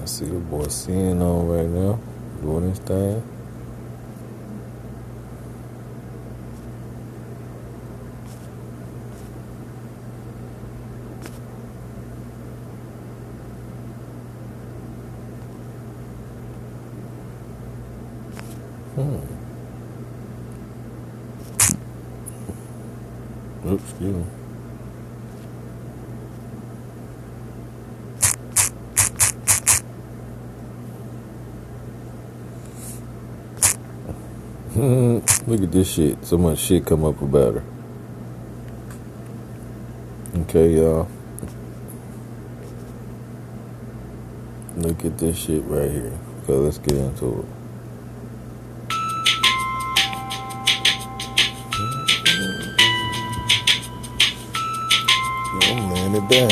I see the boy seeing on right now, doing his thing. Oops, excuse me. Look at this shit. So much shit come up about her. Okay, y'all. Look at this shit right here. Okay, let's get into it. I'm laying it down.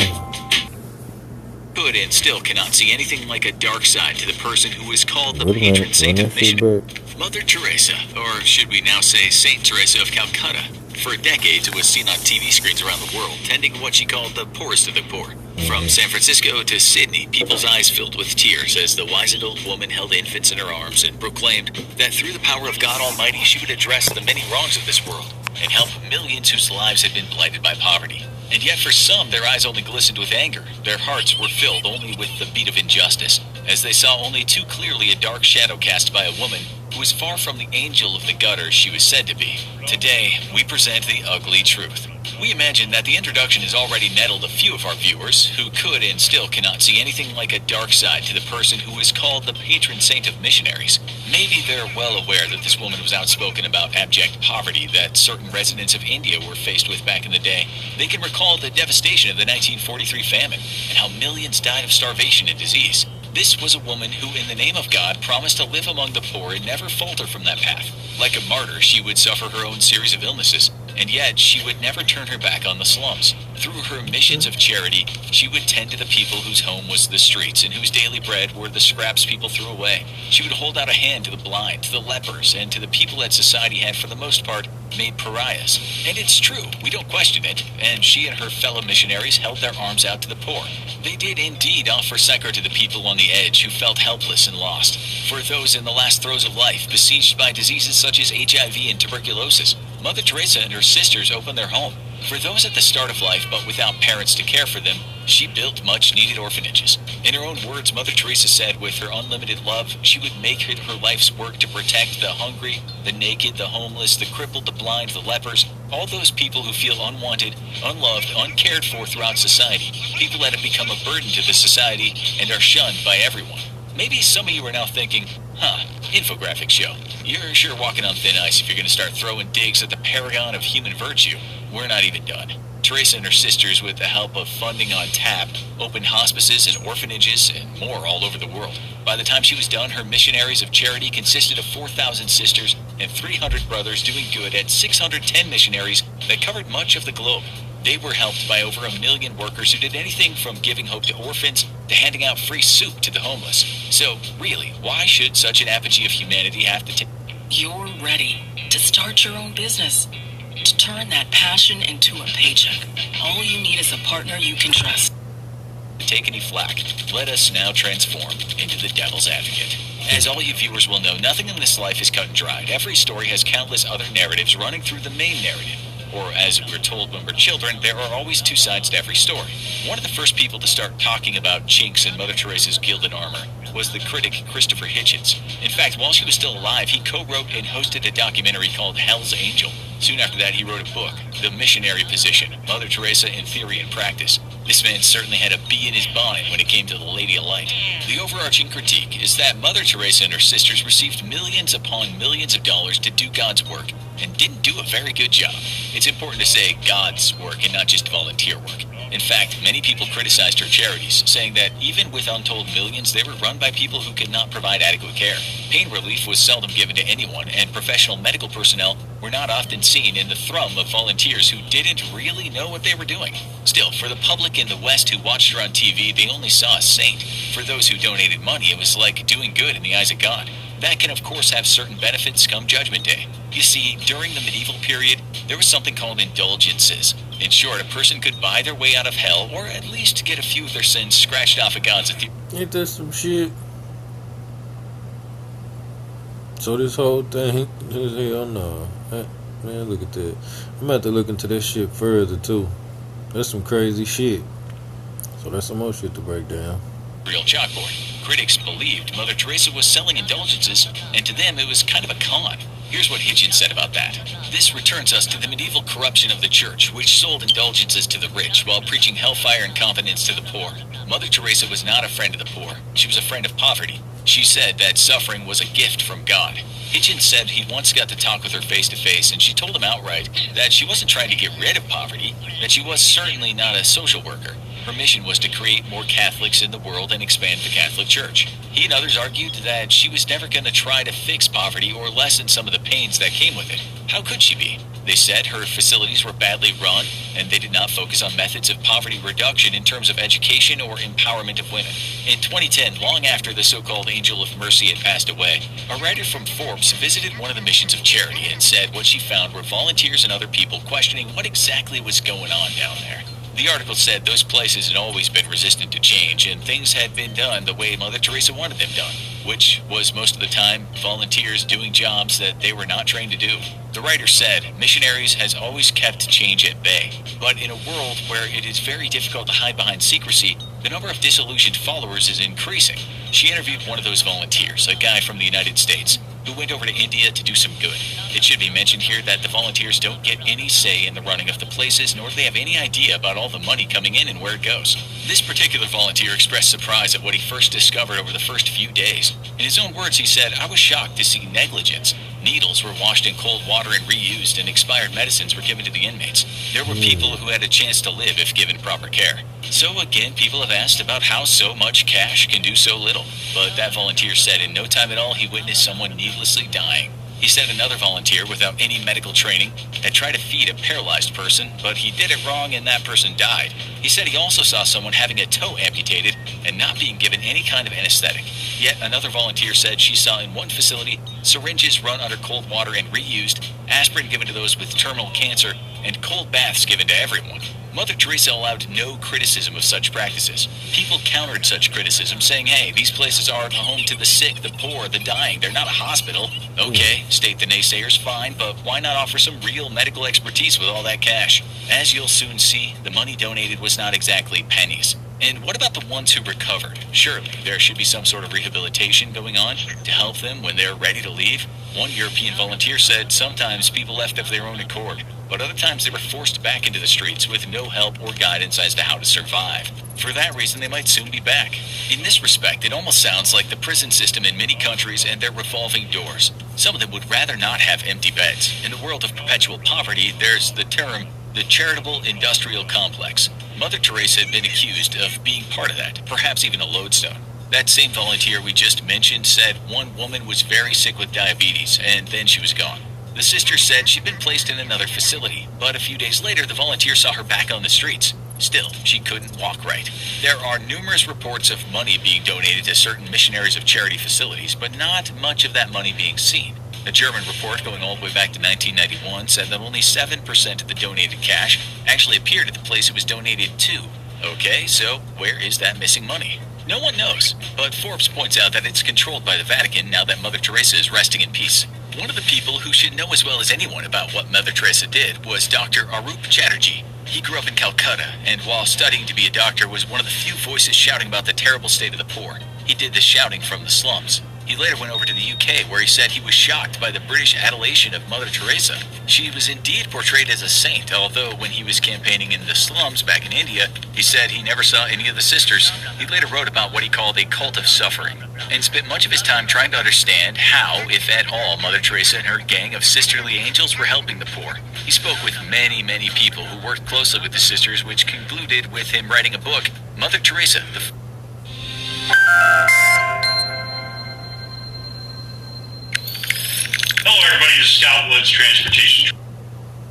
Could and still cannot see anything like a dark side to the person who is called the patron saint of mission. Mother Teresa, or should we now say Saint Teresa of Calcutta. For decades, it was seen on TV screens around the world, tending what she called the poorest of the poor. From San Francisco to Sydney, people's eyes filled with tears as the wizened old woman held infants in her arms and proclaimed that through the power of God Almighty, she would address the many wrongs of this world and help millions whose lives had been blighted by poverty. And yet for some, their eyes only glistened with anger. Their hearts were filled only with the beat of injustice, as they saw only too clearly a dark shadow cast by a woman who was far from the angel of the gutter she was said to be. Today, we present the ugly truth. We imagine that the introduction has already nettled a few of our viewers who could and still cannot see anything like a dark side to the person who is called the patron saint of missionaries. Maybe they're well aware that this woman was outspoken about abject poverty that certain residents of India were faced with back in the day. They can recall the devastation of the 1943 famine and how millions died of starvation and disease. This was a woman who, in the name of God, promised to live among the poor and never falter from that path. Like a martyr, she would suffer her own series of illnesses, and yet she would never turn her back on the slums. Through her missions of charity, she would tend to the people whose home was the streets and whose daily bread were the scraps people threw away. She would hold out a hand to the blind, to the lepers, and to the people that society had, for the most part, made pariahs. And it's true, we don't question it, and she and her fellow missionaries held their arms out to the poor. They did indeed offer succor to the people on the edge who felt helpless and lost. For those in the last throes of life, besieged by diseases such as HIV and tuberculosis, Mother Teresa and her sisters opened their home. For those at the start of life but without parents to care for them, she built much-needed orphanages. In her own words, Mother Teresa said with her unlimited love, she would make it her life's work to protect the hungry, the naked, the homeless, the crippled, the blind, the lepers, all those people who feel unwanted, unloved, uncared for throughout society, people that have become a burden to the society and are shunned by everyone. Maybe some of you are now thinking, infographic show. You're sure walking on thin ice if you're going to start throwing digs at the paragon of human virtue. We're not even done. Teresa and her sisters, with the help of funding on tap, opened hospices and orphanages and more all over the world. By the time she was done, her missionaries of charity consisted of 4,000 sisters and 300 brothers doing good at 610 missionaries that covered much of the globe. They were helped by over 1 million workers who did anything from giving hope to orphans to handing out free soup to the homeless. So, really, why should such an apogee of humanity have to take... You're ready to start your own business, to turn that passion into a paycheck. All you need is a partner you can trust. Take any flack. Let us now transform into the devil's advocate. As all you viewers will know, nothing in this life is cut and dried. Every story has countless other narratives running through the main narrative. Or, as we're told when we're children, there are always two sides to every story. One of the first people to start talking about chinks in Mother Teresa's gilded armor was the critic Christopher Hitchens. In fact, while she was still alive, he co-wrote and hosted a documentary called Hell's Angel. Soon after that, he wrote a book, The Missionary Position, Mother Teresa in Theory and Practice. This man certainly had a bee in his bonnet when it came to the Lady of Light. The overarching critique is that Mother Teresa and her sisters received millions upon millions of dollars to do God's work, and didn't do a very good job. It's important to say God's work and not just volunteer work. In fact, many people criticized her charities, saying that even with untold millions, they were run by people who could not provide adequate care. Pain relief was seldom given to anyone, and professional medical personnel were not often seen in the thrum of volunteers who didn't really know what they were doing. Still, for the public in the West who watched her on TV, they only saw a saint. For those who donated money, it was like doing good in the eyes of God. That can of course have certain benefits come Judgment Day. You see, during the medieval period, there was something called indulgences. In short, a person could buy their way out of hell, or at least get a few of their sins scratched off of God's authority. Ain't that some shit? So this whole thing, hell no. Man, look at that. I'm about to look into this shit further too. That's some crazy shit. So that's some more shit to break down. Real chalkboard. Critics believed Mother Teresa was selling indulgences, and to them it was kind of a con. Here's what Hitchens said about that. This returns us to the medieval corruption of the church, which sold indulgences to the rich while preaching hellfire and confidence to the poor. Mother Teresa was not a friend of the poor. She was a friend of poverty. She said that suffering was a gift from God. Hitchens said he once got to talk with her face to face, and she told him outright that she wasn't trying to get rid of poverty, that she was certainly not a social worker. Her mission was to create more Catholics in the world and expand the Catholic Church. He and others argued that she was never going to try to fix poverty or lessen some of the pains that came with it. How could she be? They said her facilities were badly run, and they did not focus on methods of poverty reduction in terms of education or empowerment of women. In 2010, long after the so-called Angel of Mercy had passed away, a writer from Forbes visited one of the missions of charity and said what she found were volunteers and other people questioning what exactly was going on down there. The article said those places had always been resistant to change, and things had been done the way Mother Teresa wanted them done, which was most of the time volunteers doing jobs that they were not trained to do. The writer said, missionaries has always kept change at bay, but in a world where it is very difficult to hide behind secrecy, the number of disillusioned followers is increasing. She interviewed one of those volunteers, a guy from the United States, who went over to India to do some good. It should be mentioned here that the volunteers don't get any say in the running of the places, nor do they have any idea about all the money coming in and where it goes. This particular volunteer expressed surprise at what he first discovered over the first few days. In his own words, he said, "I was shocked to see negligence. Needles were washed in cold water and reused, and expired medicines were given to the inmates. There were people who had a chance to live if given proper care." So again, people have asked about how so much cash can do so little. But that volunteer said in no time at all he witnessed someone needlessly dying. He said another volunteer, without any medical training, had tried to feed a paralyzed person, but he did it wrong and that person died. He said he also saw someone having a toe amputated and not being given any kind of anesthetic. Yet another volunteer said she saw in one facility syringes run under cold water and reused, aspirin given to those with terminal cancer, and cold baths given to everyone. Mother Teresa allowed no criticism of such practices. People countered such criticism, saying, hey, these places are home to the sick, the poor, the dying. They're not a hospital. Okay, state the naysayers, fine, but why not offer some real medical expertise with all that cash? As you'll soon see, the money donated was not exactly pennies. And what about the ones who recovered? Surely there should be some sort of rehabilitation going on to help them when they're ready to leave. One European volunteer said sometimes people left of their own accord, but other times they were forced back into the streets with no help or guidance as to how to survive. For that reason, they might soon be back. In this respect, it almost sounds like the prison system in many countries and their revolving doors. Some of them would rather not have empty beds. In the world of perpetual poverty, there's the term, the charitable industrial complex. Mother Teresa had been accused of being part of that, perhaps even a lodestone. That same volunteer we just mentioned said one woman was very sick with diabetes, and then she was gone. The sister said she'd been placed in another facility, but a few days later the volunteer saw her back on the streets. Still, she couldn't walk right. There are numerous reports of money being donated to certain missionaries of charity facilities, but not much of that money being seen. A German report going all the way back to 1991 said that only 7% of the donated cash actually appeared at the place it was donated to. Okay, so where is that missing money? No one knows, but Forbes points out that it's controlled by the Vatican now that Mother Teresa is resting in peace. One of the people who should know as well as anyone about what Mother Teresa did was Dr. Arup Chatterjee. He grew up in Calcutta, and while studying to be a doctor was one of the few voices shouting about the terrible state of the poor. He did this shouting from the slums. He later went over to the UK, where he said he was shocked by the British adulation of Mother Teresa. She was indeed portrayed as a saint, although when he was campaigning in the slums back in India, he said he never saw any of the sisters. He later wrote about what he called a cult of suffering, and spent much of his time trying to understand how, if at all, Mother Teresa and her gang of sisterly angels were helping the poor. He spoke with many, many people who worked closely with the sisters, which concluded with him writing a book, Mother Teresa, Hello everybody, this is Scout Woods Transportation.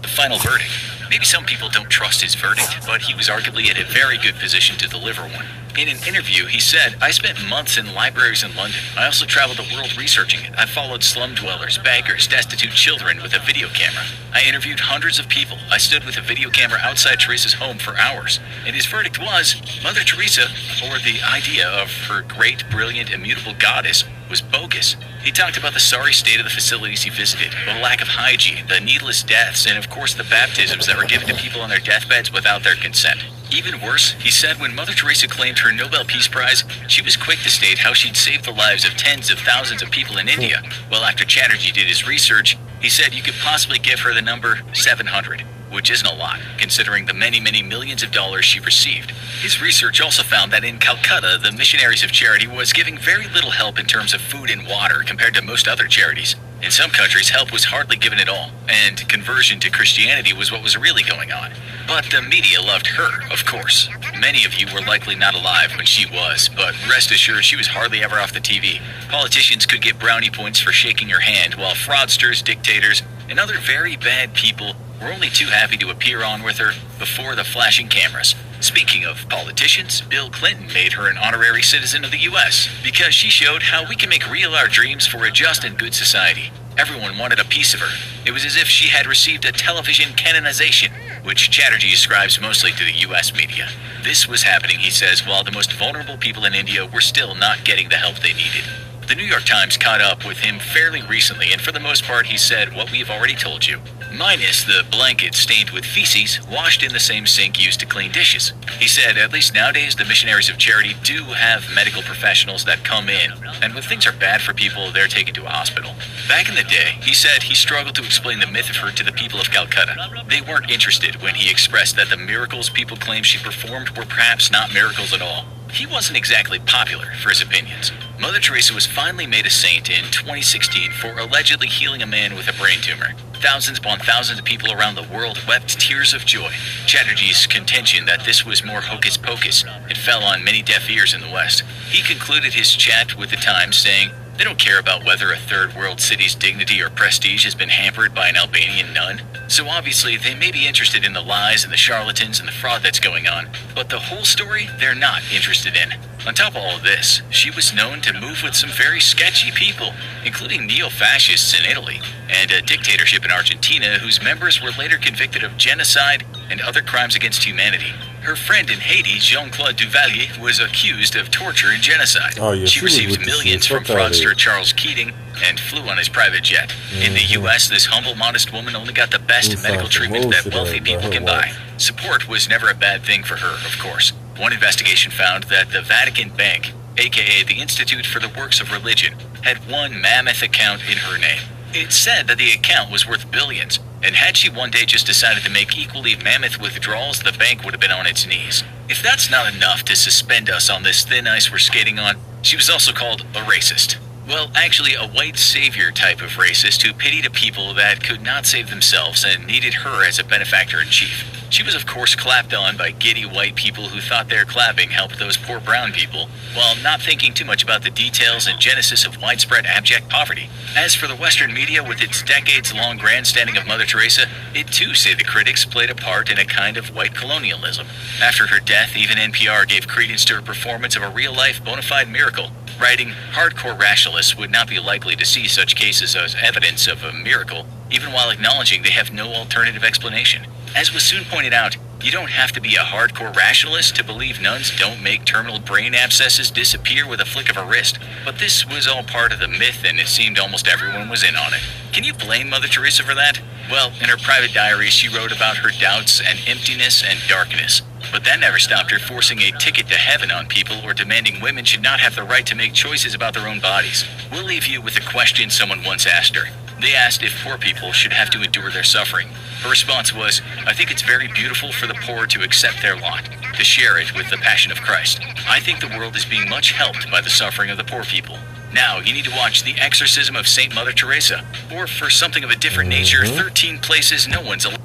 The Final Verdict. Maybe some people don't trust his verdict, but he was arguably in a very good position to deliver one. In an interview, he said, "I spent months in libraries in London. I also traveled the world researching it. I followed slum dwellers, beggars, destitute children with a video camera. I interviewed hundreds of people. I stood with a video camera outside Teresa's home for hours." And his verdict was, Mother Teresa, or the idea of her great, brilliant, immutable goddess, was bogus. He talked about the sorry state of the facilities he visited, the lack of hygiene, the needless deaths, and of course the baptisms that were given to people on their deathbeds without their consent. Even worse, he said when Mother Teresa claimed her Nobel Peace Prize, she was quick to state how she'd saved the lives of tens of thousands of people in India. Well, after Chatterjee did his research, he said you could possibly give her the number 700. Which isn't a lot, considering the many, many millions of dollars she received. His research also found that in Calcutta, the Missionaries of Charity was giving very little help in terms of food and water compared to most other charities. In some countries, help was hardly given at all, and conversion to Christianity was what was really going on. But the media loved her, of course. Many of you were likely not alive when she was, but rest assured she was hardly ever off the TV. Politicians could get brownie points for shaking her hand, while fraudsters, dictators, and other very bad people were only too happy to appear on with her before the flashing cameras. Speaking of politicians, Bill Clinton made her an honorary citizen of the U.S. because she showed how we can make real our dreams for a just and good society. Everyone wanted a piece of her. It was as if she had received a television canonization, which Chatterjee ascribes mostly to the U.S. media. This was happening, he says, while the most vulnerable people in India were still not getting the help they needed. The New York Times caught up with him fairly recently, and for the most part he said what we've already told you. Minus the blanket stained with feces washed in the same sink used to clean dishes. He said at least nowadays the Missionaries of Charity do have medical professionals that come in, and when things are bad for people, they're taken to a hospital. Back in the day, he said he struggled to explain the myth of her to the people of Calcutta. They weren't interested when he expressed that the miracles people claimed she performed were perhaps not miracles at all. He wasn't exactly popular for his opinions. Mother Teresa was finally made a saint in 2016 for allegedly healing a man with a brain tumor. Thousands upon thousands of people around the world wept tears of joy. Chatterjee's contention that this was more hocus pocus, it fell on many deaf ears in the West. He concluded his chat with the Times saying, "They don't care about whether a third world city's dignity or prestige has been hampered by an Albanian nun. So obviously they may be interested in the lies and the charlatans and the fraud that's going on, but the whole story they're not interested in." On top of all of this, she was known to move with some very sketchy people, including neo-fascists in Italy, and a dictatorship in Argentina whose members were later convicted of genocide and other crimes against humanity. Her friend in Haiti, Jean-Claude Duvalier, was accused of torture and genocide. She received millions from fraudster Charles Keating and flew on his private jet. In the U.S., this humble, modest woman only got the best medical treatment that wealthy people can buy. Support was never a bad thing for her, of course. One investigation found that the Vatican Bank, aka the Institute for the Works of Religion, had one mammoth account in her name. It said that the account was worth billions, and had she one day just decided to make equally mammoth withdrawals, the bank would have been on its knees. If that's not enough to suspend us on this thin ice we're skating on, she was also called a racist. Well, actually a white savior type of racist who pitied a people that could not save themselves and needed her as a benefactor-in-chief. She was of course clapped on by giddy white people who thought their clapping helped those poor brown people, while not thinking too much about the details and genesis of widespread abject poverty. As for the Western media with its decades-long grandstanding of Mother Teresa, it too, say the critics, played a part in a kind of white colonialism. After her death, even NPR gave credence to her performance of a real-life bona fide miracle, writing, "Hardcore rationalists would not be likely to see such cases as evidence of a miracle, even while acknowledging they have no alternative explanation." As was soon pointed out, you don't have to be a hardcore rationalist to believe nuns don't make terminal brain abscesses disappear with a flick of a wrist. But this was all part of the myth, and it seemed almost everyone was in on it. Can you blame Mother Teresa for that? Well, in her private diary, she wrote about her doubts and emptiness and darkness. But that never stopped her forcing a ticket to heaven on people or demanding women should not have the right to make choices about their own bodies. We'll leave you with a question someone once asked her. They asked if poor people should have to endure their suffering. Her response was, "I think it's very beautiful for the poor to accept their lot, to share it with the Passion of Christ. I think the world is being much helped by the suffering of the poor people." Now, you need to watch The Exorcism of Saint Mother Teresa, or for something of a different nature, 13 Places No One's Allowed.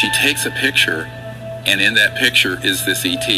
She takes a picture, and in that picture is this ET.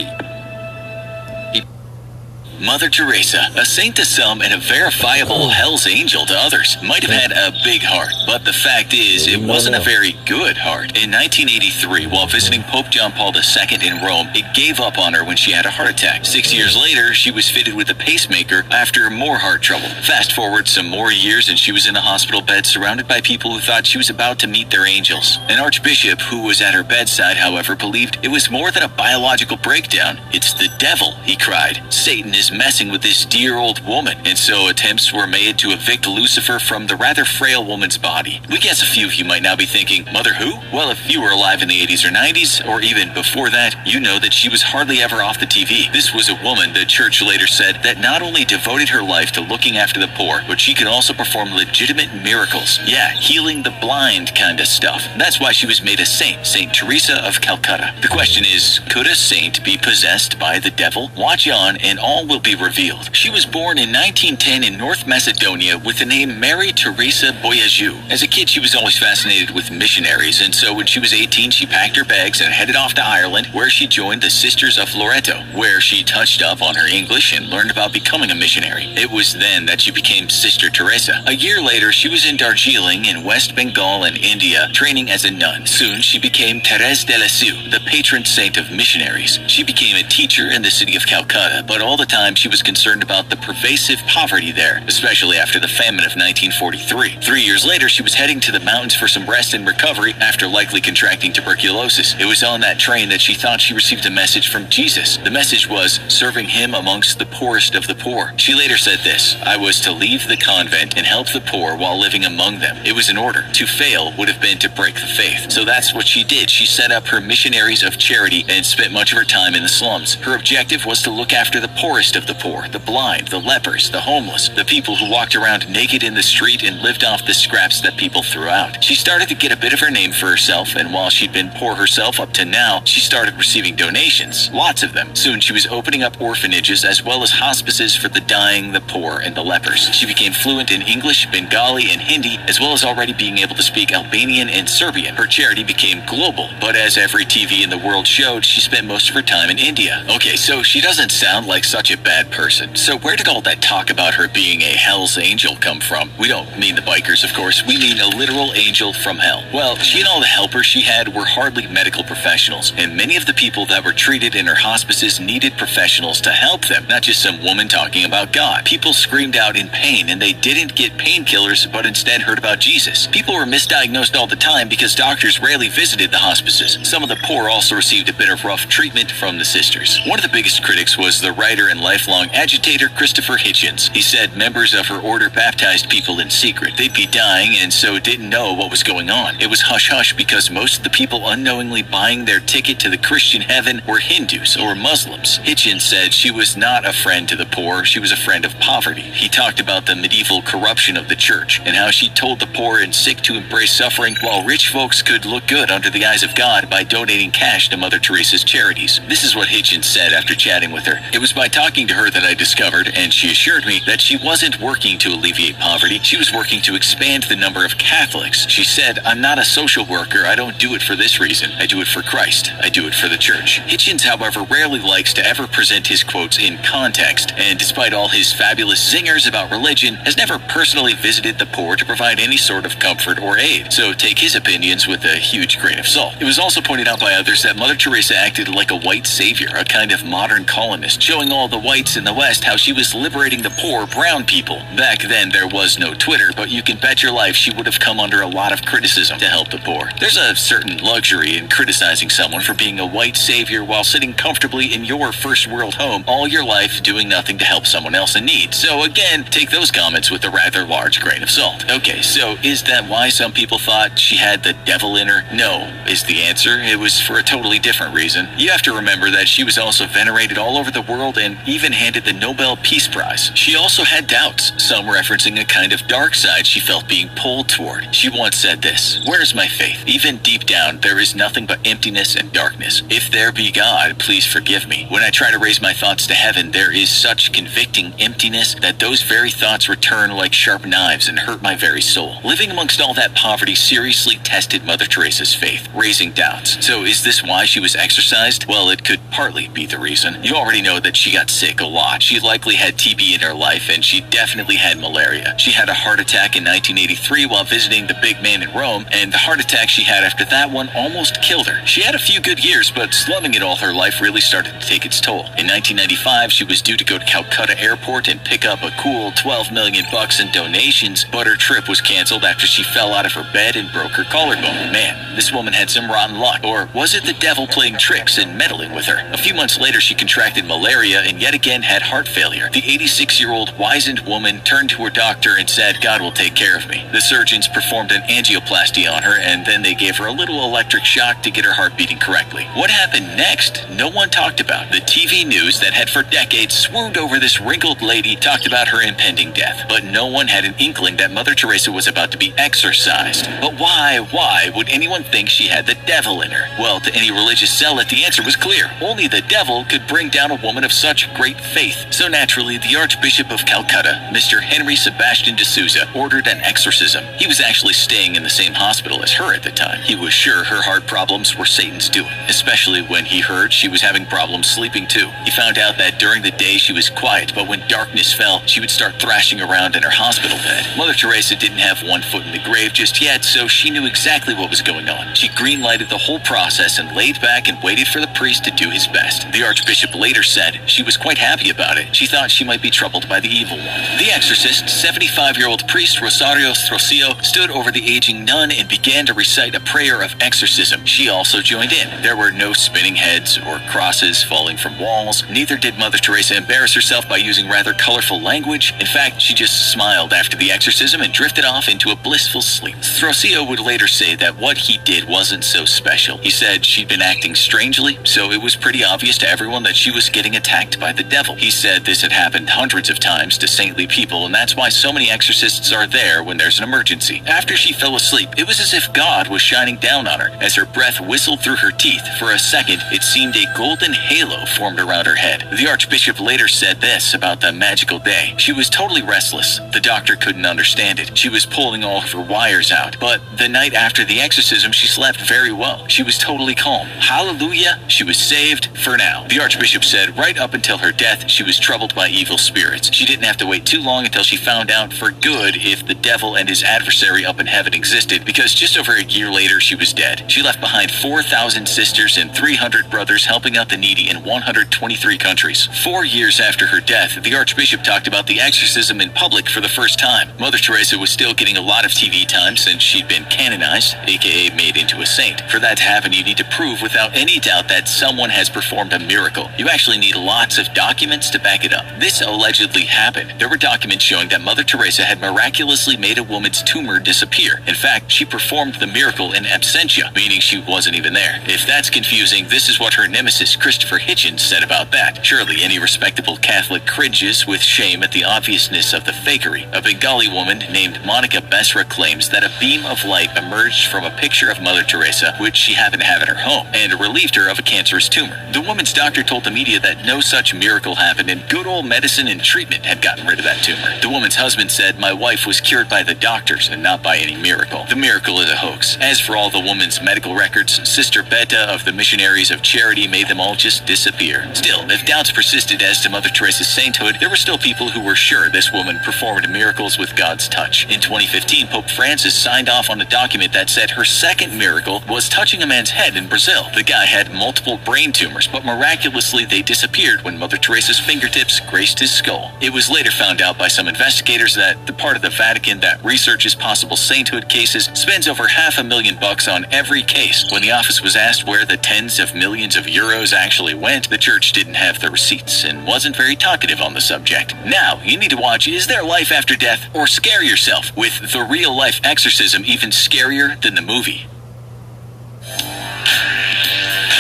Mother Teresa, a saint to some and a verifiable hell's angel to others, might have had a big heart, but the fact is, it wasn't a very good heart. In 1983, while visiting Pope John Paul II in Rome, it gave up on her when she had a heart attack. 6 years later, she was fitted with a pacemaker after more heart trouble. Fast forward some more years and she was in a hospital bed surrounded by people who thought she was about to meet their angels. An archbishop who was at her bedside, however, believed it was more than a biological breakdown. "It's the devil," he cried. "Satan is messing with this dear old woman." And so attempts were made to evict Lucifer from the rather frail woman's body. We guess a few of you might now be thinking, Mother who? Well, if you were alive in the 80s or 90s, or even before that, you know that she was hardly ever off the TV. This was a woman the church later said that not only devoted her life to looking after the poor, but she could also perform legitimate miracles. Yeah, healing the blind kind of stuff. That's why she was made a saint, Saint Teresa of Calcutta. The question is, could a saint be possessed by the devil? Watch on and all will be revealed. She was born in 1910 in North Macedonia with the name Mary Teresa Boiajou. As a kid, she was always fascinated with missionaries, and so when she was 18, she packed her bags and headed off to Ireland, where she joined the Sisters of Loreto, where she touched up on her English and learned about becoming a missionary. It was then that she became Sister Teresa. A year later, she was in Darjeeling in West Bengal and India, training as a nun. Soon, she became Thérèse de Lisieux, the patron saint of missionaries. She became a teacher in the city of Calcutta, but all the time she was concerned about the pervasive poverty there, especially after the famine of 1943. 3 years later, she was heading to the mountains for some rest and recovery after likely contracting tuberculosis. It was on that train that she thought she received a message from Jesus. The message was serving him amongst the poorest of the poor. She later said this, "I was to leave the convent and help the poor while living among them. It was an order. To fail would have been to break the faith." So that's what she did. She set up her missionaries of charity and spent much of her time in the slums. Her objective was to look after the poorest of the poor, the blind, the lepers, the homeless, the people who walked around naked in the street and lived off the scraps that people threw out. She started to get a bit of her name for herself, and while she'd been poor herself up to now, she started receiving donations, lots of them. Soon she was opening up orphanages as well as hospices for the dying, the poor, and the lepers. She became fluent in English, Bengali, and Hindi, as well as already being able to speak Albanian and Serbian. Her charity became global, but as every TV in the world showed, she spent most of her time in India. Okay, so she doesn't sound like such a bad person. So where did all that talk about her being a hell's angel come from? We don't mean the bikers, of course. We mean a literal angel from hell. Well, she and all the helpers she had were hardly medical professionals, and many of the people that were treated in her hospices needed professionals to help them, not just some woman talking about God. People screamed out in pain, and they didn't get painkillers, but instead heard about Jesus. People were misdiagnosed all the time because doctors rarely visited the hospices. Some of the poor also received a bit of rough treatment from the sisters. One of the biggest critics was the writer and lifelong agitator Christopher Hitchens. He said members of her order baptized people in secret. They'd be dying and so didn't know what was going on. It was hush-hush because most of the people unknowingly buying their ticket to the Christian heaven were Hindus or Muslims. Hitchens said she was not a friend to the poor, she was a friend of poverty. He talked about the medieval corruption of the church and how she told the poor and sick to embrace suffering while rich folks could look good under the eyes of God by donating cash to Mother Teresa's charities. This is what Hitchens said after chatting with her. "It was by talking to her that I discovered, and she assured me that she wasn't working to alleviate poverty, she was working to expand the number of Catholics. She said, 'I'm not a social worker, I don't do it for this reason. I do it for Christ. I do it for the church.'" Hitchens, however, rarely likes to ever present his quotes in context, and despite all his fabulous zingers about religion, has never personally visited the poor to provide any sort of comfort or aid. So take his opinions with a huge grain of salt. It was also pointed out by others that Mother Teresa acted like a white savior, a kind of modern colonist, showing all the whites in the West how she was liberating the poor brown people. Back then there was no Twitter, but you can bet your life she would have come under a lot of criticism to help the poor. There's a certain luxury in criticizing someone for being a white savior while sitting comfortably in your first world home all your life doing nothing to help someone else in need. So again, take those comments with a rather large grain of salt. Okay, so is that why some people thought she had the devil in her? No, is the answer. It was for a totally different reason. You have to remember that she was also venerated all over the world and even handed the Nobel Peace Prize. She also had doubts, some referencing a kind of dark side she felt being pulled toward. She once said this, "Where's my faith? Even deep down, there is nothing but emptiness and darkness. If there be God, please forgive me. When I try to raise my thoughts to heaven, there is such convicting emptiness that those very thoughts return like sharp knives and hurt my very soul." Living amongst all that poverty seriously tested Mother Teresa's faith, raising doubts. So is this why she was exorcised? Well, it could partly be the reason. You already know that she got sick sick a lot. She likely had TB in her life, and she definitely had malaria. She had a heart attack in 1983 while visiting the big man in Rome, and the heart attack she had after that one almost killed her. She had a few good years, but slumming it all her life really started to take its toll. In 1995, she was due to go to Calcutta Airport and pick up a cool $12 million in donations, but her trip was canceled after she fell out of her bed and broke her collarbone. Man, this woman had some rotten luck. Or was it the devil playing tricks and meddling with her? A few months later, she contracted malaria and yet again had heart failure. The 86-year-old wizened woman turned to her doctor and said, "God will take care of me." The surgeons performed an angioplasty on her, and then they gave her a little electric shock to get her heart beating correctly. What happened next? No one talked about. The TV news that had for decades swooned over this wrinkled lady talked about her impending death, but no one had an inkling that Mother Teresa was about to be exorcised. But why would anyone think she had the devil in her? Well, to any religious zealot, the answer was clear. Only the devil could bring down a woman of such great faith. So naturally, the Archbishop of Calcutta, Mr. Henry Sebastian de Souza, ordered an exorcism. He was actually staying in the same hospital as her at the time. He was sure her heart problems were Satan's doing, especially when he heard she was having problems sleeping too. He found out that during the day she was quiet, but when darkness fell, she would start thrashing around in her hospital bed. Mother Teresa didn't have one foot in the grave just yet, so she knew exactly what was going on. She green-lighted the whole process and laid back and waited for the priest to do his best. The Archbishop later said she was quite happy about it. She thought she might be troubled by the evil one. The exorcist, 75-year-old priest Rosario Strocio, stood over the aging nun and began to recite a prayer of exorcism. She also joined in. There were no spinning heads or crosses falling from walls. Neither did Mother Teresa embarrass herself by using rather colorful language. In fact, she just smiled after the exorcism and drifted off into a blissful sleep. Strocio would later say that what he did wasn't so special. He said she'd been acting strangely, so it was pretty obvious to everyone that she was getting attacked by the devil. He said this had happened hundreds of times to saintly people, and that's why so many exorcists are there when there's an emergency. After she fell asleep, it was as if God was shining down on her. As her breath whistled through her teeth, for a second, it seemed a golden halo formed around her head. The Archbishop later said this about the magical day. She was totally restless. The doctor couldn't understand it. She was pulling all of her wires out. But the night after the exorcism, she slept very well. She was totally calm. Hallelujah, she was saved for now. The Archbishop said right up until her death, she was troubled by evil spirits. She didn't have to wait too long until she found out for good if the devil and his adversary up in heaven existed, because just over a year later, she was dead. She left behind 4,000 sisters and 300 brothers helping out the needy in 123 countries. 4 years after her death, the Archbishop talked about the exorcism in public for the first time. Mother Teresa was still getting a lot of TV time since she'd been canonized, aka made into a saint. For that to happen, you need to prove without any doubt that someone has performed a miracle. You actually need lots of documents to back it up. This allegedly happened. There were documents showing that Mother Teresa had miraculously made a woman's tumor disappear. In fact, she performed the miracle in absentia, meaning she wasn't even there. If that's confusing, this is what her nemesis Christopher Hitchens said about that. Surely any respectable Catholic cringes with shame at the obviousness of the fakery. A Bengali woman named Monica Besra claims that a beam of light emerged from a picture of Mother Teresa, which she happened to have at her home, and relieved her of a cancerous tumor. The woman's doctor told the media that no such miracle happened and good old medicine and treatment had gotten rid of that tumor. The woman's husband said, "My wife was cured by the doctors and not by any miracle. The miracle is a hoax." As for all the woman's medical records, Sister Betta of the Missionaries of Charity made them all just disappear. Still, if doubts persisted as to Mother Teresa's sainthood, there were still people who were sure this woman performed miracles with God's touch. In 2015, Pope Francis signed off on a document that said her second miracle was touching a man's head in Brazil. The guy had multiple brain tumors, but miraculously they disappeared when Mother Teresa's fingertips graced his skull. It was later found out by some investigators that the part of the Vatican that researches possible sainthood cases spends over $500,000 on every case. When the office was asked where the tens of millions of euros actually went, the church didn't have the receipts and wasn't very talkative on the subject. Now, you need to watch Is There Life After Death or Scare Yourself with the real-life exorcism even scarier than the movie.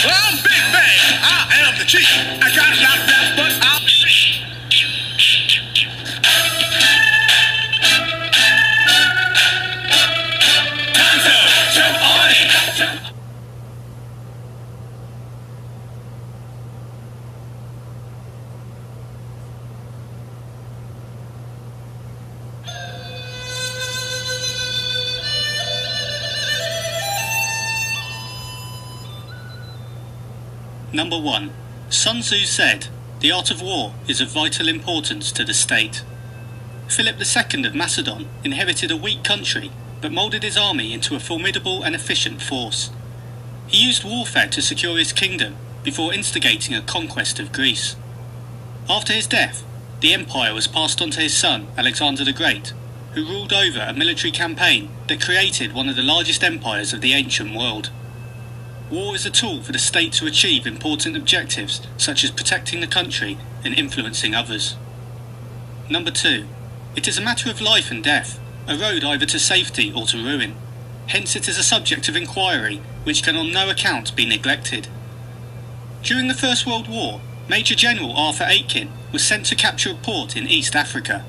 Well, I'm Big Bang. I am the chief. I got it like that, but I'm sick. Time to jump on it. Number 1. Sun Tzu said, the art of war is of vital importance to the state. Philip II of Macedon inherited a weak country, but moulded his army into a formidable and efficient force. He used warfare to secure his kingdom before instigating a conquest of Greece. After his death, the empire was passed on to his son, Alexander the Great, who ruled over a military campaign that created one of the largest empires of the ancient world. War is a tool for the state to achieve important objectives such as protecting the country and influencing others. Number 2. It is a matter of life and death, a road either to safety or to ruin. Hence it is a subject of inquiry which can on no account be neglected. During the First World War, Major General Arthur Aitken was sent to capture a port in East Africa.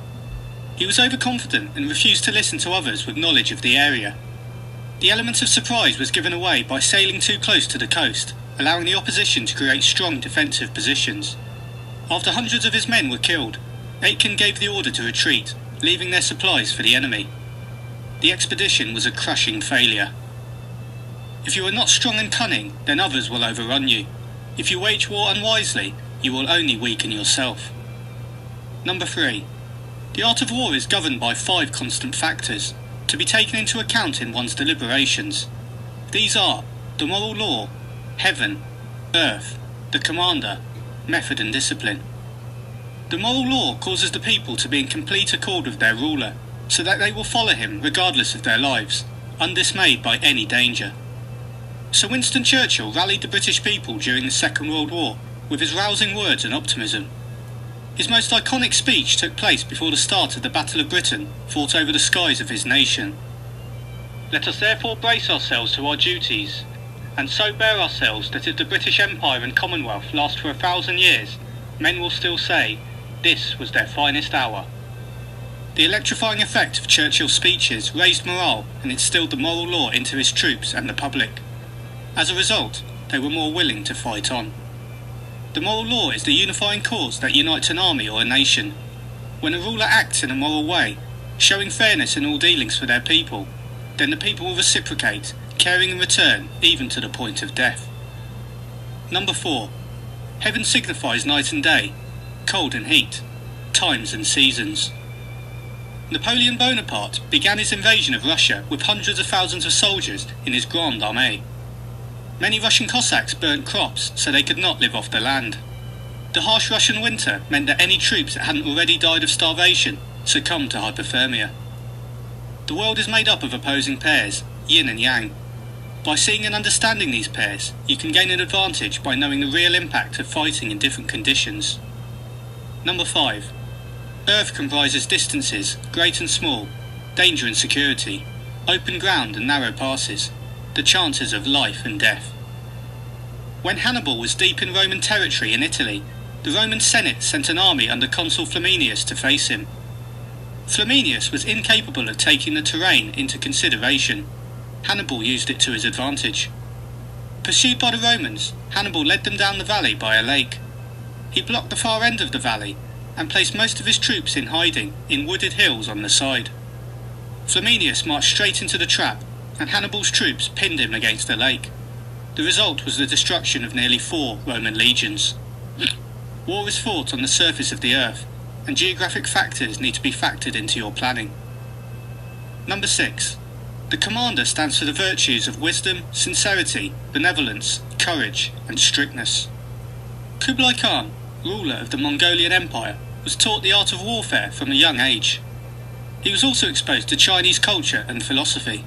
He was overconfident and refused to listen to others with knowledge of the area. The element of surprise was given away by sailing too close to the coast, allowing the opposition to create strong defensive positions. After hundreds of his men were killed, Aitken gave the order to retreat, leaving their supplies for the enemy. The expedition was a crushing failure. If you are not strong and cunning, then others will overrun you. If you wage war unwisely, you will only weaken yourself. Number 3. The art of war is governed by 5 constant factors, to be taken into account in one's deliberations. These are the moral law, heaven, earth, the commander, method and discipline. The moral law causes the people to be in complete accord with their ruler, so that they will follow him regardless of their lives, undismayed by any danger. Sir Winston Churchill rallied the British people during the Second World War with his rousing words and optimism. His most iconic speech took place before the start of the Battle of Britain, fought over the skies of his nation. Let us therefore brace ourselves to our duties, and so bear ourselves that if the British Empire and Commonwealth last for 1,000 years, men will still say, this was their finest hour. The electrifying effect of Churchill's speeches raised morale and instilled the moral law into his troops and the public. As a result, they were more willing to fight on. The moral law is the unifying cause that unites an army or a nation. When a ruler acts in a moral way, showing fairness in all dealings for their people, then the people will reciprocate, caring in return even to the point of death. Number 4. Heaven signifies night and day, cold and heat, times and seasons. Napoleon Bonaparte began his invasion of Russia with hundreds of thousands of soldiers in his Grande Armée. Many Russian Cossacks burnt crops so they could not live off the land. The harsh Russian winter meant that any troops that hadn't already died of starvation succumbed to hypothermia. The world is made up of opposing pairs, yin and yang. By seeing and understanding these pairs, you can gain an advantage by knowing the real impact of fighting in different conditions. Number 5. Earth comprises distances, great and small, danger and security, open ground and narrow passes, the chances of life and death. When Hannibal was deep in Roman territory in Italy, the Roman Senate sent an army under Consul Flaminius to face him. Flaminius was incapable of taking the terrain into consideration. Hannibal used it to his advantage. Pursued by the Romans, Hannibal led them down the valley by a lake. He blocked the far end of the valley and placed most of his troops in hiding in wooded hills on the side. Flaminius marched straight into the trap, and Hannibal's troops pinned him against the lake. The result was the destruction of nearly 4 Roman legions. War is fought on the surface of the earth, and geographic factors need to be factored into your planning. Number 6. The commander stands for the virtues of wisdom, sincerity, benevolence, courage, and strictness. Kublai Khan, ruler of the Mongolian Empire, was taught the art of warfare from a young age. He was also exposed to Chinese culture and philosophy.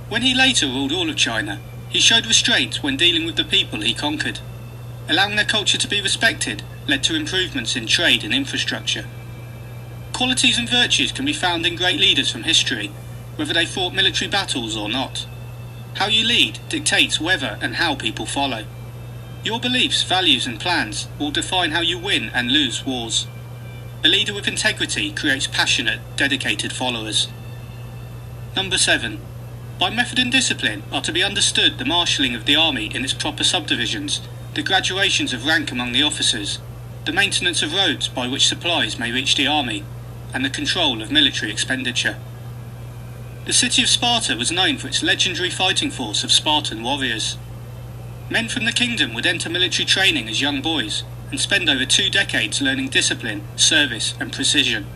When he later ruled all of China, he showed restraint when dealing with the people he conquered. Allowing their culture to be respected led to improvements in trade and infrastructure. Qualities and virtues can be found in great leaders from history, whether they fought military battles or not. How you lead dictates whether and how people follow. Your beliefs, values and plans will define how you win and lose wars. A leader with integrity creates passionate, dedicated followers. Number 7. By method and discipline are to be understood the marshalling of the army in its proper subdivisions, the graduations of rank among the officers, the maintenance of roads by which supplies may reach the army, and the control of military expenditure. The city of Sparta was known for its legendary fighting force of Spartan warriors. Men from the kingdom would enter military training as young boys and spend over 2 decades learning discipline, service and precision.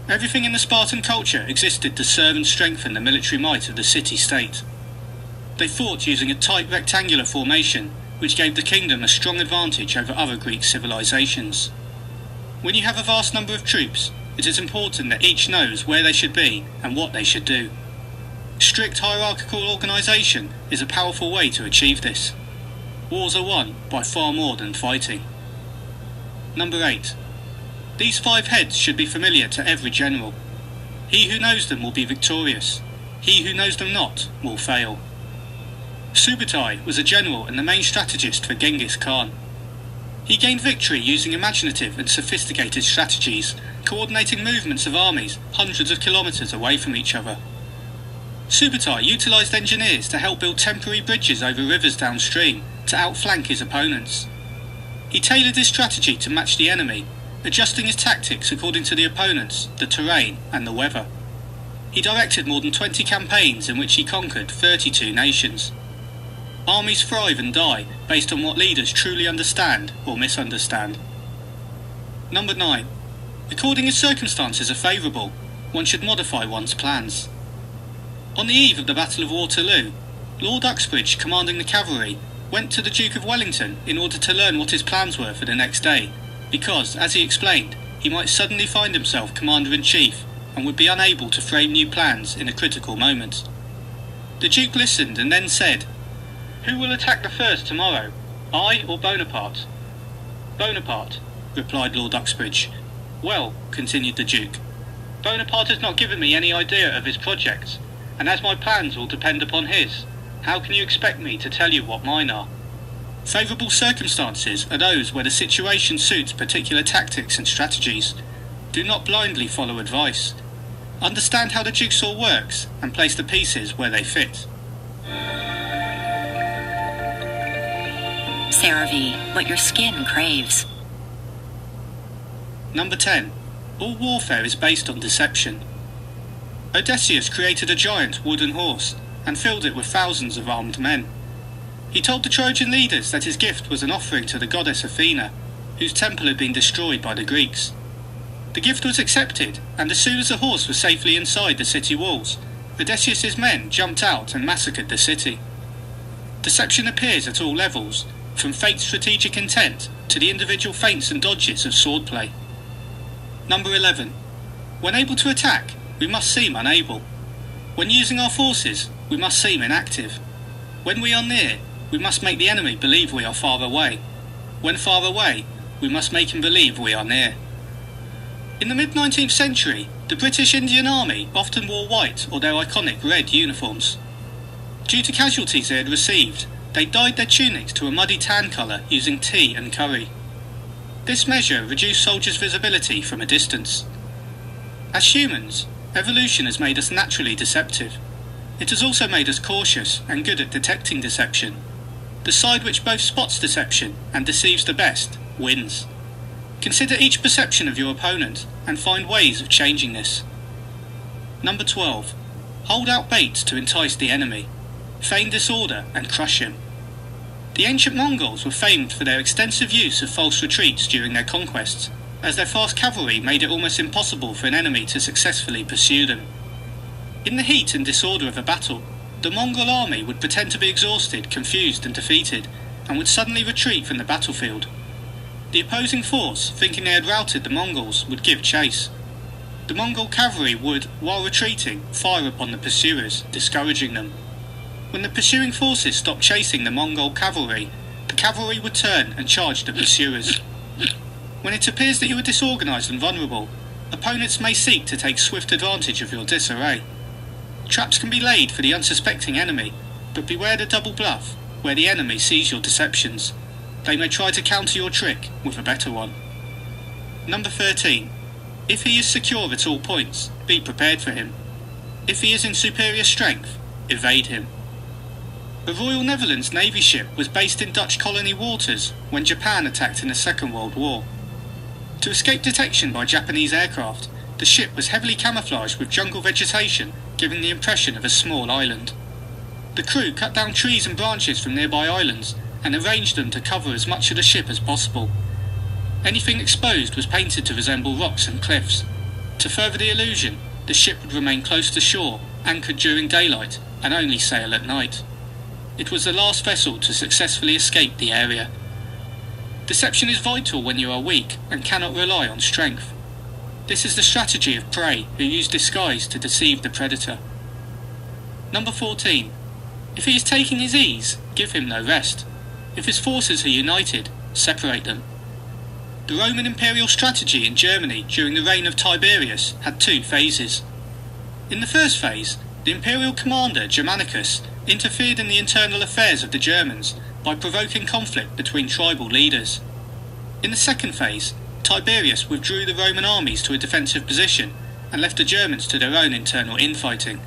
Everything in the Spartan culture existed to serve and strengthen the military might of the city-state. They fought using a tight rectangular formation, which gave the kingdom a strong advantage over other Greek civilizations. When you have a vast number of troops, it is important that each knows where they should be and what they should do. Strict hierarchical organisation is a powerful way to achieve this. Wars are won by far more than fighting. Number 8. These 5 heads should be familiar to every general. He who knows them will be victorious. He who knows them not will fail. Subutai was a general and the main strategist for Genghis Khan. He gained victory using imaginative and sophisticated strategies, coordinating movements of armies hundreds of kilometres away from each other. Subutai utilised engineers to help build temporary bridges over rivers downstream to outflank his opponents. He tailored his strategy to match the enemy, adjusting his tactics according to the opponents, the terrain and the weather. He directed more than 20 campaigns in which he conquered 32 nations. Armies thrive and die based on what leaders truly understand or misunderstand. Number 9. According as circumstances are favourable, one should modify one's plans. On the eve of the Battle of Waterloo, Lord Uxbridge, commanding the cavalry, went to the Duke of Wellington in order to learn what his plans were for the next day, because, as he explained, he might suddenly find himself Commander-in-Chief and would be unable to frame new plans in a critical moment. The Duke listened and then said, "Who will attack the first tomorrow, I or Bonaparte?" "Bonaparte," replied Lord Uxbridge. "Well," continued the Duke, "Bonaparte has not given me any idea of his projects, and as my plans will depend upon his, how can you expect me to tell you what mine are?" Favourable circumstances are those where the situation suits particular tactics and strategies. Do not blindly follow advice. Understand how the jigsaw works and place the pieces where they fit. CeraVe, what your skin craves. Number 10. All warfare is based on deception. Odysseus created a giant wooden horse and filled it with thousands of armed men. He told the Trojan leaders that his gift was an offering to the goddess Athena, whose temple had been destroyed by the Greeks. The gift was accepted, and as soon as the horse was safely inside the city walls, Odysseus' men jumped out and massacred the city. Deception appears at all levels, from fake strategic intent to the individual feints and dodges of swordplay. Number 11. When able to attack, we must seem unable. When using our forces, we must seem inactive. When we are near, we must make the enemy believe we are far away. When far away, we must make him believe we are near. In the mid-19th century, the British Indian Army often wore white or their iconic red uniforms. Due to casualties they had received, they dyed their tunics to a muddy tan colour using tea and curry. This measure reduced soldiers' visibility from a distance. As humans, evolution has made us naturally deceptive. It has also made us cautious and good at detecting deception. The side which both spots deception and deceives the best wins. Consider each perception of your opponent and find ways of changing this. Number 12. Hold out bait to entice the enemy. Feign disorder and crush him. The ancient Mongols were famed for their extensive use of false retreats during their conquests, as their fast cavalry made it almost impossible for an enemy to successfully pursue them. In the heat and disorder of a battle, the Mongol army would pretend to be exhausted, confused and defeated, and would suddenly retreat from the battlefield. The opposing force, thinking they had routed the Mongols, would give chase. The Mongol cavalry would, while retreating, fire upon the pursuers, discouraging them. When the pursuing forces stopped chasing the Mongol cavalry, the cavalry would turn and charge the pursuers. When it appears that you are disorganised and vulnerable, opponents may seek to take swift advantage of your disarray. Traps can be laid for the unsuspecting enemy, but beware the double bluff, where the enemy sees your deceptions. They may try to counter your trick with a better one. Number 13. If he is secure at all points, be prepared for him. If he is in superior strength, evade him. A Royal Netherlands Navy ship was based in Dutch colony waters when Japan attacked in the Second World War. To escape detection by Japanese aircraft, the ship was heavily camouflaged with jungle vegetation, giving the impression of a small island. The crew cut down trees and branches from nearby islands and arranged them to cover as much of the ship as possible, Anything exposed was painted to resemble rocks and cliffs. To further the illusion, the ship would remain close to shore, anchored during daylight, and only sail at night. It was the last vessel to successfully escape the area. Deception is vital when you are weak and cannot rely on strength. This is the strategy of prey who use disguise to deceive the predator. Number 14. If he is taking his ease, give him no rest. If his forces are united, separate them. The Roman imperial strategy in Germany during the reign of Tiberius had two phases. In the first phase, the imperial commander Germanicus interfered in the internal affairs of the Germans by provoking conflict between tribal leaders. In the second phase, Tiberius withdrew the Roman armies to a defensive position and left the Germans to their own internal infighting.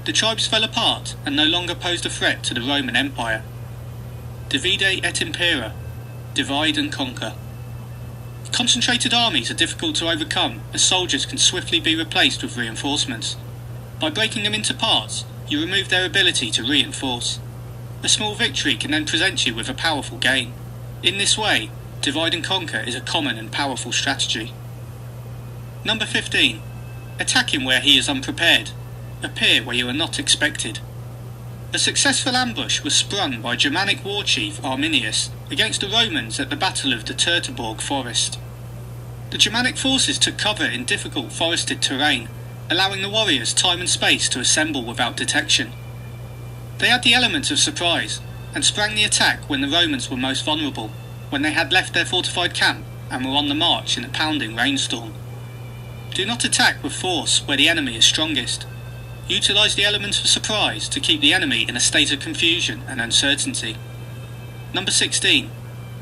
The tribes fell apart and no longer posed a threat to the Roman Empire. Divide et impera, divide and conquer. Concentrated armies are difficult to overcome as soldiers can swiftly be replaced with reinforcements. By breaking them into parts, you remove their ability to reinforce. A small victory can then present you with a powerful gain. In this way, divide and conquer is a common and powerful strategy. Number 15. Attack him where he is unprepared. Appear where you are not expected. A successful ambush was sprung by Germanic war chief Arminius against the Romans at the Battle of the Terterborg forest. The Germanic forces took cover in difficult forested terrain, allowing the warriors time and space to assemble without detection. They had the element of surprise and sprang the attack when the Romans were most vulnerable, when they had left their fortified camp and were on the march in a pounding rainstorm. Do not attack with force where the enemy is strongest. Utilise the element of surprise to keep the enemy in a state of confusion and uncertainty. Number 16.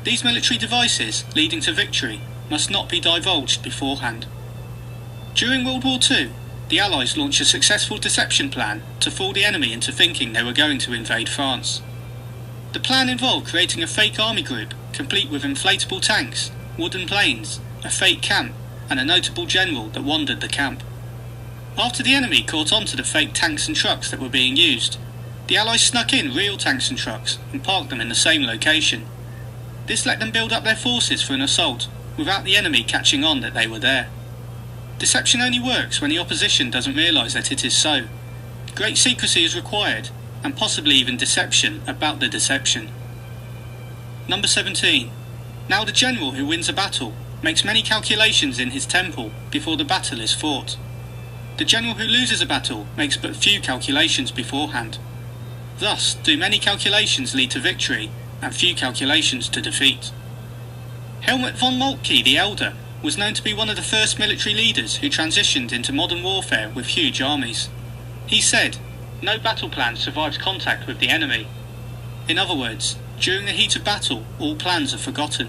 These military devices leading to victory must not be divulged beforehand. During World War II, the Allies launched a successful deception plan to fool the enemy into thinking they were going to invade France. The plan involved creating a fake army group, complete with inflatable tanks, wooden planes, a fake camp, and a notable general that wandered the camp. After the enemy caught on to the fake tanks and trucks that were being used, the Allies snuck in real tanks and trucks and parked them in the same location. This let them build up their forces for an assault, without the enemy catching on that they were there. Deception only works when the opposition doesn't realise that it is so. Great secrecy is required, and possibly even deception about the deception. Number 17. Now the general who wins a battle makes many calculations in his temple before the battle is fought. The general who loses a battle makes but few calculations beforehand. Thus, do many calculations lead to victory, and few calculations to defeat. Helmut von Moltke the Elder was known to be one of the first military leaders who transitioned into modern warfare with huge armies. He said, "No battle plan survives contact with the enemy." In other words, during the heat of battle, all plans are forgotten.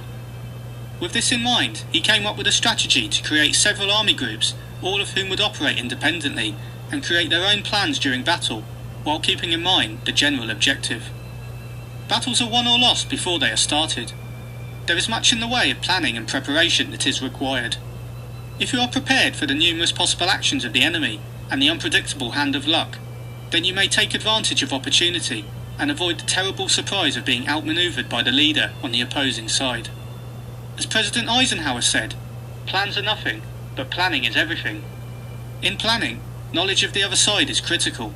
With this in mind, he came up with a strategy to create several army groups, all of whom would operate independently and create their own plans during battle, while keeping in mind the general objective. Battles are won or lost before they are started. There is much in the way of planning and preparation that is required. If you are prepared for the numerous possible actions of the enemy and the unpredictable hand of luck, then you may take advantage of opportunity and avoid the terrible surprise of being outmaneuvered by the leader on the opposing side. As President Eisenhower said, "Plans are nothing, but planning is everything." In planning, knowledge of the other side is critical.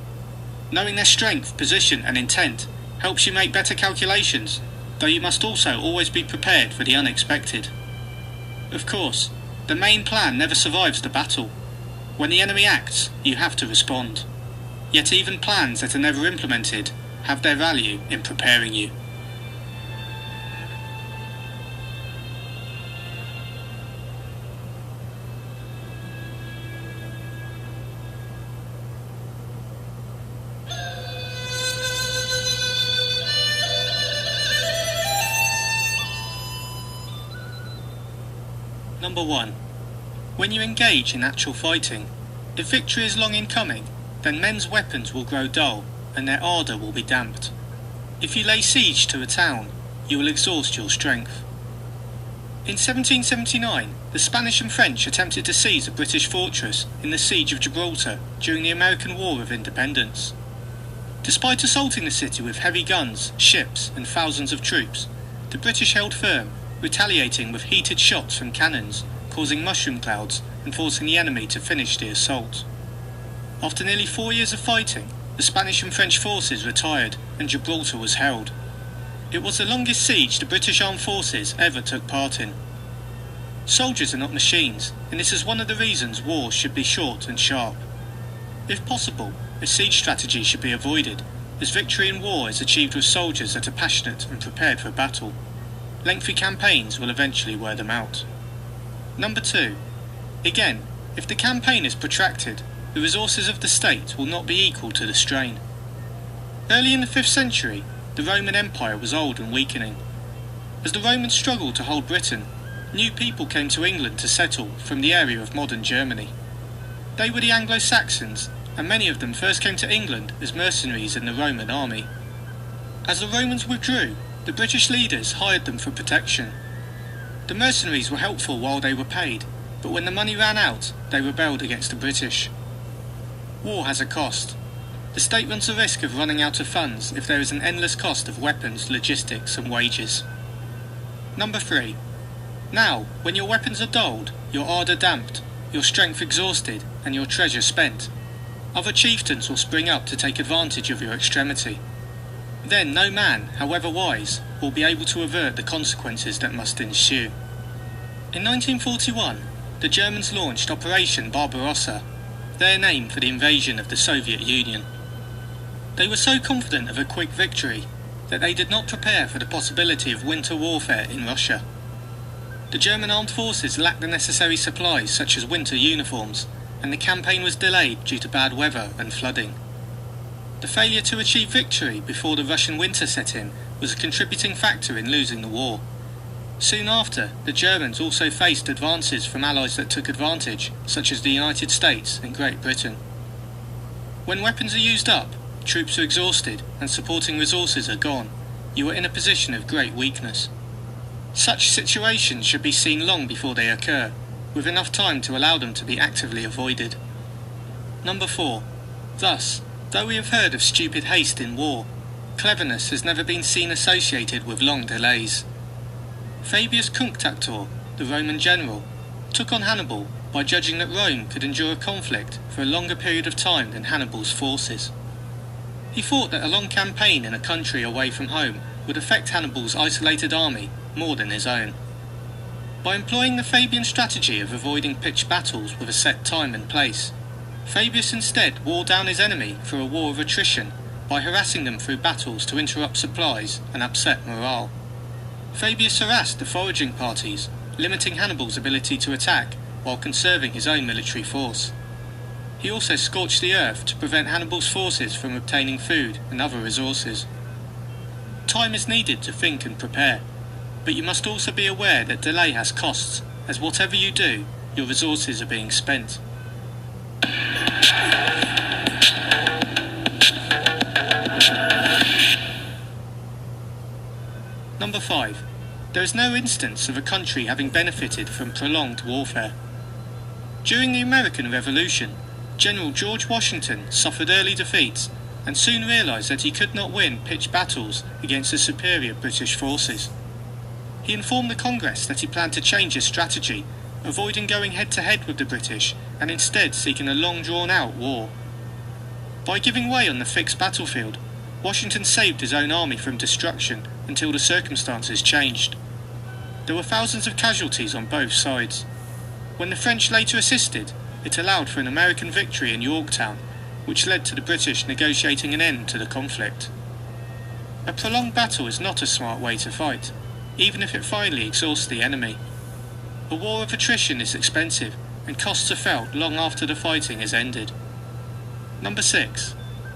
Knowing their strength, position and intent helps you make better calculations, though you must also always be prepared for the unexpected. Of course, the main plan never survives the battle. When the enemy acts, you have to respond. Yet even plans that are never implemented have their value in preparing you. Number 1. When you engage in actual fighting, if victory is long in coming, then men's weapons will grow dull and their ardour will be damped. If you lay siege to a town, you will exhaust your strength. In 1779, the Spanish and French attempted to seize a British fortress in the Siege of Gibraltar during the American War of Independence. Despite assaulting the city with heavy guns, ships and thousands of troops, the British held firm retaliating with heated shots from cannons, causing mushroom clouds and forcing the enemy to finish the assault. After nearly 4 years of fighting, the Spanish and French forces retired and Gibraltar was held. It was the longest siege the British Armed Forces ever took part in. Soldiers are not machines, and this is one of the reasons war should be short and sharp. If possible, a siege strategy should be avoided, as victory in war is achieved with soldiers that are passionate and prepared for battle. Lengthy campaigns will eventually wear them out. Number 2. Again, if the campaign is protracted, the resources of the state will not be equal to the strain. Early in the 5th century, the Roman Empire was old and weakening. As the Romans struggled to hold Britain, new people came to England to settle from the area of modern Germany. They were the Anglo-Saxons, and many of them first came to England as mercenaries in the Roman army. As the Romans withdrew, the British leaders hired them for protection. The mercenaries were helpful while they were paid, but when the money ran out, they rebelled against the British. War has a cost. The state runs the risk of running out of funds if there is an endless cost of weapons, logistics and wages. Number 3. Now, when your weapons are dulled, your ardour damped, your strength exhausted, and your treasure spent, other chieftains will spring up to take advantage of your extremity. Then no man, however wise, will be able to avert the consequences that must ensue. In 1941, the Germans launched Operation Barbarossa, their name for the invasion of the Soviet Union. They were so confident of a quick victory that they did not prepare for the possibility of winter warfare in Russia. The German armed forces lacked the necessary supplies such as winter uniforms, and the campaign was delayed due to bad weather and flooding. The failure to achieve victory before the Russian winter set in was a contributing factor in losing the war. Soon after, the Germans also faced advances from allies that took advantage, such as the United States and Great Britain. When weapons are used up, troops are exhausted, and supporting resources are gone, you are in a position of great weakness. Such situations should be seen long before they occur, with enough time to allow them to be actively avoided. Number 4. Thus, though we have heard of stupid haste in war, cleverness has never been seen associated with long delays. Fabius Cunctator, the Roman general, took on Hannibal by judging that Rome could endure a conflict for a longer period of time than Hannibal's forces. He thought that a long campaign in a country away from home would affect Hannibal's isolated army more than his own. By employing the Fabian strategy of avoiding pitched battles with a set time and place, Fabius instead wore down his enemy for a war of attrition by harassing them through battles to interrupt supplies and upset morale. Fabius harassed the foraging parties, limiting Hannibal's ability to attack while conserving his own military force. He also scorched the earth to prevent Hannibal's forces from obtaining food and other resources. Time is needed to think and prepare, but you must also be aware that delay has costs, as whatever you do, your resources are being spent. Number 5. There is no instance of a country having benefited from prolonged warfare. During the American Revolution, General George Washington suffered early defeats and soon realised that he could not win pitched battles against the superior British forces. He informed the Congress that he planned to change his strategy, avoiding going head-to-head with the British and instead seeking a long drawn-out war. By giving way on the fixed battlefield, Washington saved his own army from destruction until the circumstances changed. There were thousands of casualties on both sides. When the French later assisted, it allowed for an American victory in Yorktown, which led to the British negotiating an end to the conflict. A prolonged battle is not a smart way to fight, even if it finally exhausts the enemy. A war of attrition is expensive, and costs are felt long after the fighting has ended. Number 6.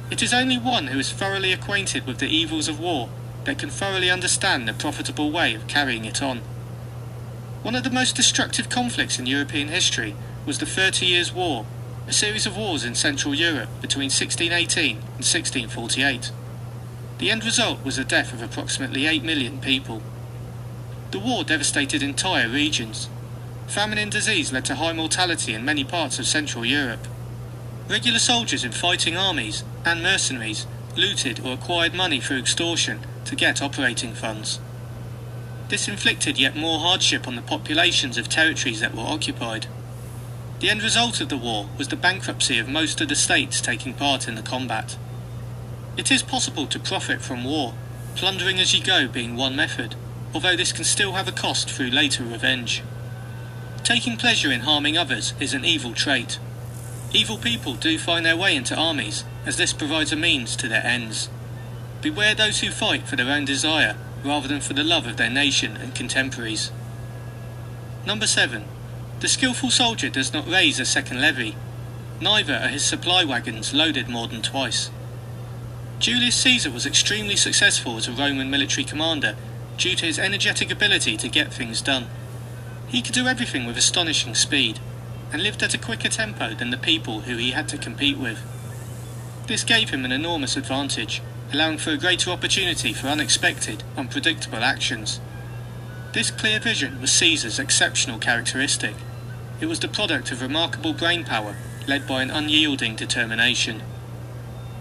It is only one who is thoroughly acquainted with the evils of war that can thoroughly understand the profitable way of carrying it on. One of the most destructive conflicts in European history was the 30 Years' War, a series of wars in Central Europe between 1618 and 1648. The end result was the death of approximately 8 million people. The war devastated entire regions. Famine and disease led to high mortality in many parts of Central Europe. Regular soldiers in fighting armies and mercenaries looted or acquired money through extortion to get operating funds. This inflicted yet more hardship on the populations of territories that were occupied. The end result of the war was the bankruptcy of most of the states taking part in the combat. It is possible to profit from war, plundering as you go being one method, although this can still have a cost through later revenge. Taking pleasure in harming others is an evil trait. Evil people do find their way into armies, as this provides a means to their ends. Beware those who fight for their own desire, rather than for the love of their nation and contemporaries. Number 7. The skillful soldier does not raise a second levy. Neither are his supply wagons loaded more than twice. Julius Caesar was extremely successful as a Roman military commander due to his energetic ability to get things done. He could do everything with astonishing speed, and lived at a quicker tempo than the people who he had to compete with. This gave him an enormous advantage, allowing for a greater opportunity for unexpected, unpredictable actions. This clear vision was Caesar's exceptional characteristic. It was the product of remarkable brain power, led by an unyielding determination.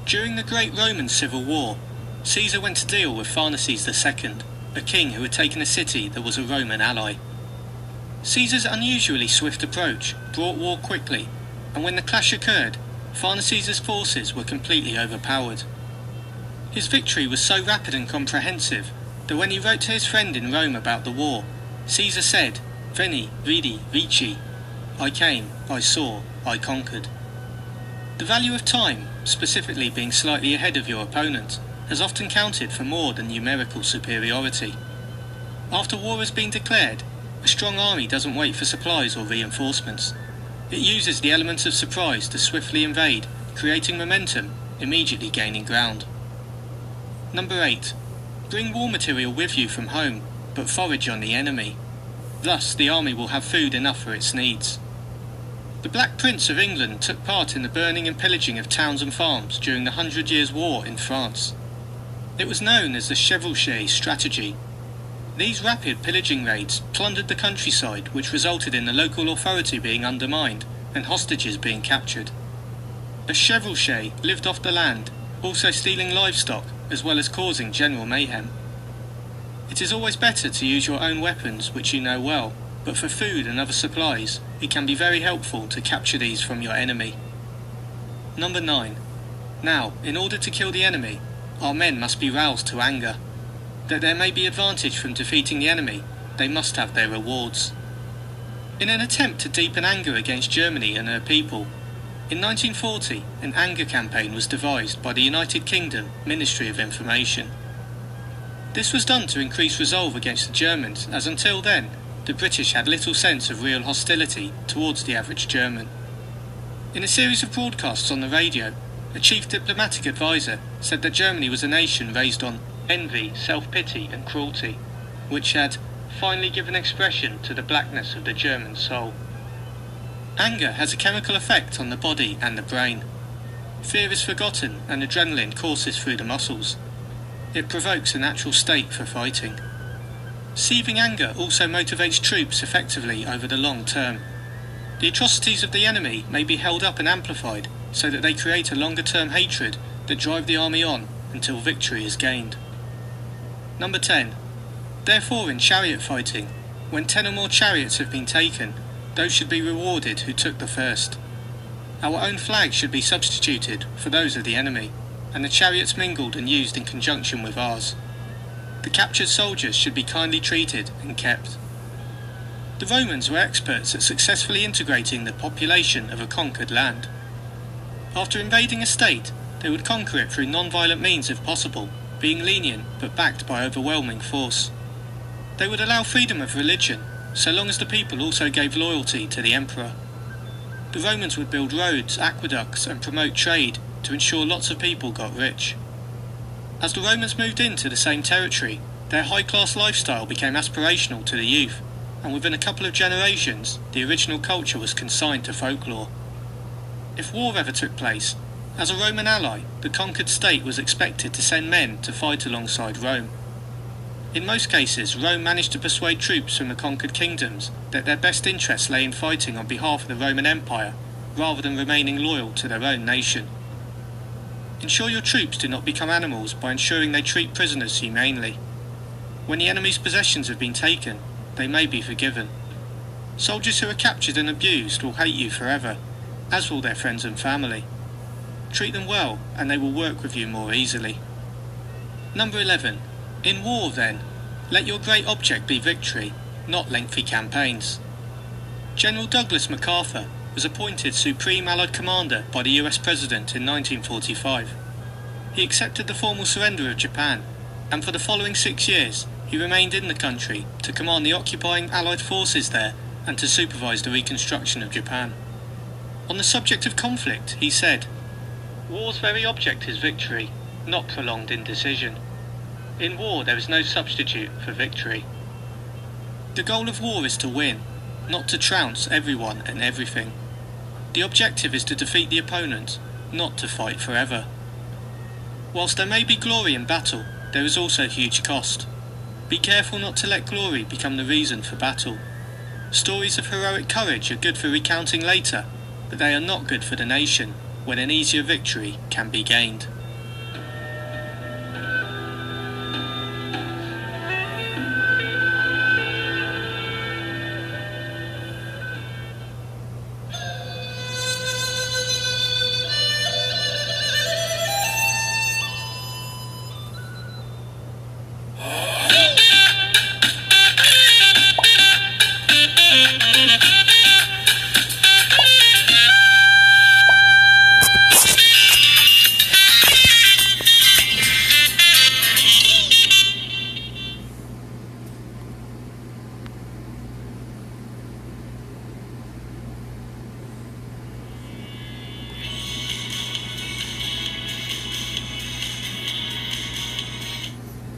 During the great Roman Civil War, Caesar went to deal with Pharnaces II, a king who had taken a city that was a Roman ally. Caesar's unusually swift approach brought war quickly, and when the clash occurred, Pharnaces' forces were completely overpowered. His victory was so rapid and comprehensive that when he wrote to his friend in Rome about the war, Caesar said, "Veni, vidi, vici," I came, I saw, I conquered. The value of time, specifically being slightly ahead of your opponent, has often counted for more than numerical superiority. After war has been declared, a strong army doesn't wait for supplies or reinforcements. It uses the elements of surprise to swiftly invade, creating momentum, immediately gaining ground. Number 8. Bring war material with you from home, but forage on the enemy. Thus, the army will have food enough for its needs. The Black Prince of England took part in the burning and pillaging of towns and farms during the 100 Years' War in France. It was known as the chevauchée strategy. These rapid pillaging raids plundered the countryside, which resulted in the local authority being undermined and hostages being captured. A chevauchée lived off the land, also stealing livestock, as well as causing general mayhem. It is always better to use your own weapons, which you know well, but for food and other supplies, it can be very helpful to capture these from your enemy. Number 9. Now, in order to kill the enemy, our men must be roused to anger. That there may be advantage from defeating the enemy, they must have their rewards. In an attempt to deepen anger against Germany and her people, in 1940 an anger campaign was devised by the United Kingdom Ministry of Information. This was done to increase resolve against the Germans, as until then, the British had little sense of real hostility towards the average German. In a series of broadcasts on the radio, a chief diplomatic advisor said that Germany was a nation raised on envy, self-pity and cruelty, which had finally given expression to the blackness of the German soul. Anger has a chemical effect on the body and the brain. Fear is forgotten and adrenaline courses through the muscles. It provokes a natural state for fighting. Seething anger also motivates troops effectively over the long term. The atrocities of the enemy may be held up and amplified so that they create a longer-term hatred that drive the army on until victory is gained. Number 10. Therefore, in chariot fighting, when 10 or more chariots have been taken, those should be rewarded who took the first. Our own flag should be substituted for those of the enemy, and the chariots mingled and used in conjunction with ours. The captured soldiers should be kindly treated and kept. The Romans were experts at successfully integrating the population of a conquered land. After invading a state, they would conquer it through non-violent means if possible, being lenient but backed by overwhelming force. They would allow freedom of religion, so long as the people also gave loyalty to the emperor. The Romans would build roads, aqueducts and promote trade to ensure lots of people got rich. As the Romans moved into the same territory, their high-class lifestyle became aspirational to the youth, and within a couple of generations, the original culture was consigned to folklore. If war ever took place, as a Roman ally, the conquered state was expected to send men to fight alongside Rome. In most cases, Rome managed to persuade troops from the conquered kingdoms that their best interests lay in fighting on behalf of the Roman Empire, rather than remaining loyal to their own nation. Ensure your troops do not become animals by ensuring they treat prisoners humanely. When the enemy's possessions have been taken, they may be forgiven. Soldiers who are captured and abused will hate you forever, as will their friends and family. Treat them well, and they will work with you more easily. Number 11. In war, then, let your great object be victory, not lengthy campaigns. General Douglas MacArthur was appointed Supreme Allied Commander by the US President in 1945. He accepted the formal surrender of Japan, and for the following 6 years he remained in the country to command the occupying Allied forces there and to supervise the reconstruction of Japan. On the subject of conflict, he said, "War's very object is victory, not prolonged indecision. In war there is no substitute for victory." The goal of war is to win, not to trounce everyone and everything. The objective is to defeat the opponent, not to fight forever. Whilst there may be glory in battle, there is also huge cost. Be careful not to let glory become the reason for battle. Stories of heroic courage are good for recounting later, but they are not good for the nation when an easier victory can be gained.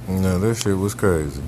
No, that shit was crazy.